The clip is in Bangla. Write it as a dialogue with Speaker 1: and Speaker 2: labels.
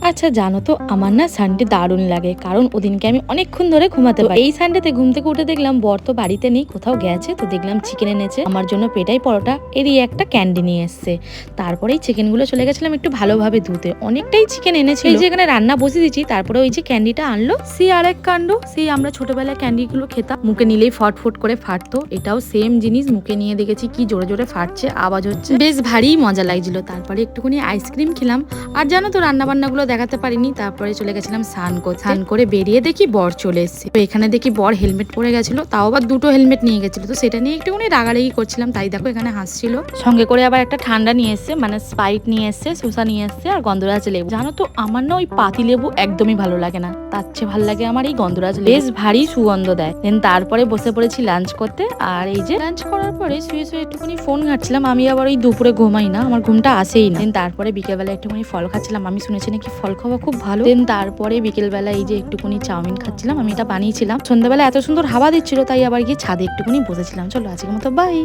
Speaker 1: আচ্ছা জানো তো, আমার না সানডে দারুণ লাগে, কারণ ওদিনকে আমি অনেকক্ষণ ধরে ঘুমাতে পারি। এই সানডেতে ঘুম থেকে উঠে দেখলাম বর তো বাড়িতে নেই, কোথাও গেছে। তো দেখলাম চিকেন এনেছে আমার জন্য, পেটাই পরোটা, এরিয়ে একটা ক্যান্ডি নিয়ে এসছে। তারপরেই চিকেনগুলো চলে গেছিলাম একটু ভালোভাবে ধুতে, অনেকটাই চিকেন এনেছে। এই যে এখানে রান্না বসিয়ে দিচ্ছি, তারপরে ওই যে ক্যান্ডিটা আনলো, সেই আরেক কাণ্ড। সেই আমরা ছোটবেলায় ক্যান্ডিগুলো খেতাম, মুখে নিলেই ফটফট করে ফাটতো, এটাও সেম জিনিস। মুখে নিয়ে দেখেছি কি জোরে জোরে ফাটছে, আওয়াজ হচ্ছে, বেশ ভারী মজা লাগছিল। তারপরে একটুখানি আইসক্রিম খেলাম। আর জানো তো রান্না বান্নাগুলো দেখাতে পারিনি। তারপরে চলে গেছিলাম স্নান করতে। স্নান করে বেরিয়ে দেখি বর চলে এসেছে। তো এখানে দেখি বর হেলমেট পরে গেছিল, তাও আবার দুটো হেলমেট নিয়ে গেছিল। তো সেটা নিয়ে একটুখানি রাগারাগি করছিলাম, তাই দেখো এখানে হাসছিল। সঙ্গে করে আবার একটা ঠান্ডা নিয়ে এসছে, মানে স্প্রাইট নিয়ে এসছে, শসা নিয়ে এসছে, আর গন্ধরাজ লেবু। জানো তো আমার না ওই পাতি লেবু একদমই ভালো লাগে না, তার চেয়ে ভালো লাগে আমার এই গন্ধরাজ লেবু, বেশ ভারী সুগন্ধ দেয়। দেন তারপরে বসে পড়েছি লাঞ্চ করতে। আর এই যে লাঞ্চ করার পরে শুয়ে শুয়ে একটুখানি ফোন ঘাটছিলাম। আমি আবার ওই দুপুরে ঘুমাই না, আমার ঘুমটা আসেই না। দেন তারপরে বিকেলবেলা একটুখানি ফল খাচ্ছিলাম, আমি শুনেছি নাকি ফল খাওয়া খুব ভালো। দেন তারপরে বিকেলবেলা এই যে একটুখানি চাউমিন খাচ্ছিলাম, আমি এটা বানিয়েছিলাম। সন্ধ্যাবেলা এত সুন্দর হাওয়া দিচ্ছিল, তাই আবার গিয়ে ছাদে একটুখানি বসেছিলাম। চলো আজকের মতো বাই।